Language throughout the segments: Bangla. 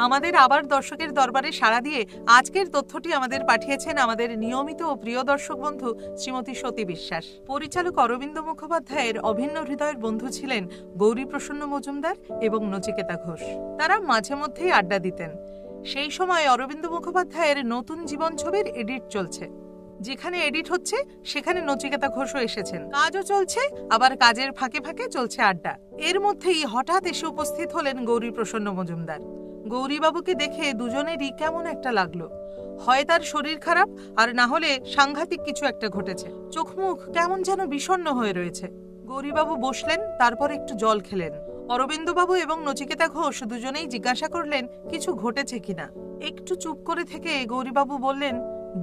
আমাদের আবার দর্শকের দরবারে সাড়া দিয়ে আজকের তথ্যটি আমাদের পাঠিয়েছেন আমাদের নিয়মিত ও প্রিয় দর্শক বন্ধু শ্রীমতী সতী বিশ্বাস। পরিচালক অরবিন্দ মুখোপাধ্যায়ের অভিন্ন হৃদয়ের বন্ধু ছিলেন গৌরীপ্রসন্ন মজুমদার এবং নচিকেতা ঘোষ। তারা মাঝে মধ্যেই আড্ডা দিতেন। সেই সময় অরবিন্দ মুখোপাধ্যায়ের নতুন জীবন ছবির এডিট চলছে। যেখানে এডিট হচ্ছে সেখানে নচিকেতা ঘোষও এসেছেন। কাজও চলছে, আবার কাজের ফাঁকে ফাঁকে চলছে আড্ডা। এর মধ্যেই হঠাৎ এসে উপস্থিত হলেন গৌরীপ্রসন্ন মজুমদার। গৌরীবাবুকে দেখে দুজনেরই কেমন একটা লাগলো। হয় তার শরীর খারাপ, আর না হলে সাংঘাতিক কিছু একটা ঘটেছে। চোখ মুখ কেমন যেন বিষণ্ণ হয়ে রয়েছে। গৌরীবাবু বসলেন, তারপর একটু জল খেলেন। অরবিন্দবাবু এবং নচিকেতা ঘোষ দুজনেই জিজ্ঞাসা করলেন কিছু ঘটেছে কিনা। একটু চুপ করে থেকে গৌরীবাবু বললেন,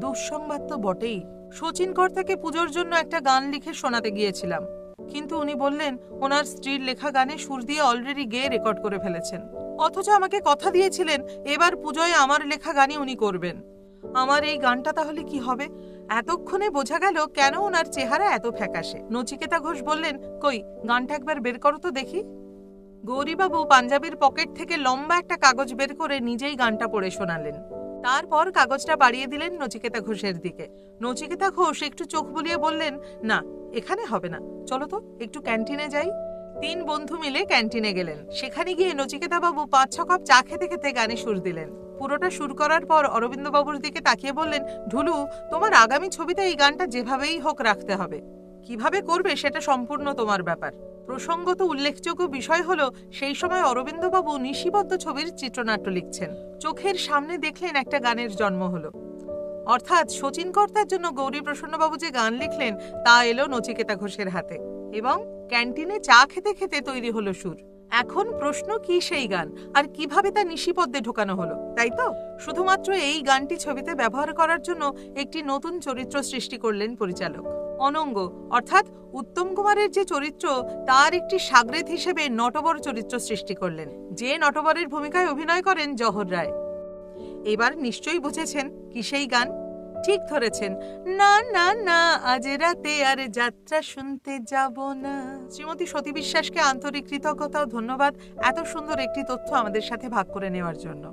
দুঃসংবাদ তো বটেই। শচীন কর্তাকে পুজোর জন্য একটা গান লিখে শোনাতে গিয়েছিলাম, কিন্তু উনি বললেন ওনার স্ত্রীর লেখা গানে সুর দিয়ে অলরেডি গেয়ে রেকর্ড করে ফেলেছেন। অথচ আমাকে কথা দিয়েছিলেন এবার পুজোয় আমার লেখা গানই উনি করবেন। আমার এই গানটা তাহলে কি হবে? এতক্ষণে বোঝা গেল কেন ওনার চেহারা এত ফ্যাকাশে। নচিকেতা ঘোষ বললেন, কই গানটা একবার বের করো তো দেখি। গৌরীবাবু পাঞ্জাবির পকেট থেকে লম্বা একটা কাগজ বের করে নিজেই গানটা পড়ে শোনালেন। তারপর কাগজটা বাড়িয়ে দিলেন নচিকেতা ঘোষের দিকে। নচিকেতা ঘোষ একটু চোখ বুলিয়ে বললেন, না এখানে হবে না, চলো তো একটু ক্যান্টিনে যাই। তিন বন্ধু মিলে ক্যান্টিনে গেলেন। সেখানে গিয়ে নচিকেতা বাবু 5-6 কাপ চা খেতে খেতে গানে সুর দিলেন। পুরোটা সুর করার পর অরবিন্দ বাবুর দিকে তাকিয়ে বললেন, ঢুলু, তোমার আগামী ছবিতে এই গানটা যেভাবেই হোক রাখতে হবে। কিভাবে করবে সেটা সম্পূর্ণ তোমার ব্যাপার। প্রসঙ্গত উল্লেখযোগ্য বিষয় হলো সেই সময় অরবিন্দবাবু নিশিবদ্ধ ছবির চিত্রনাট্য লিখছেন। চোখের সামনে দেখলেন একটা গানের জন্ম হলো। অর্থাৎ শচীন কর্তার জন্য গৌরীপ্রসন্নবাবু যে গান লিখলেন তা এলো নচিকেতা ঘোষের হাতে, এবং ক্যান্টিনে চা খেতে খেতে তৈরি হলো সুর। এখন প্রশ্ন, কি সেই গান আর কিভাবে তা নিশিপদ্মে ঢোকানো হলো, তাই তো? শুধুমাত্র এই গানটি ছবিতে ব্যবহার করার জন্য একটি নতুন চরিত্র সৃষ্টি করলেন পরিচালক। অনঙ্গ অর্থাৎ উত্তম কুমারের যে চরিত্র, তার একটি সাগরেদ হিসেবে নটবর চরিত্র সৃষ্টি করলেন, যে নটবরের ভূমিকায় অভিনয় করেন জহর রায়। এবার নিশ্চয়ই বুঝেছেন কি সেই গান। ঠিক ধরেছেন, না না না আজ রাতে আর যাত্রা শুনতে যাব না। শ্রীমতী সতী বিশ্বাসকে আন্তরিক কৃতজ্ঞতা ও ধন্যবাদ এত সুন্দর একটি তথ্য আমাদের সাথে ভাগ করে নেওয়ার জন্য।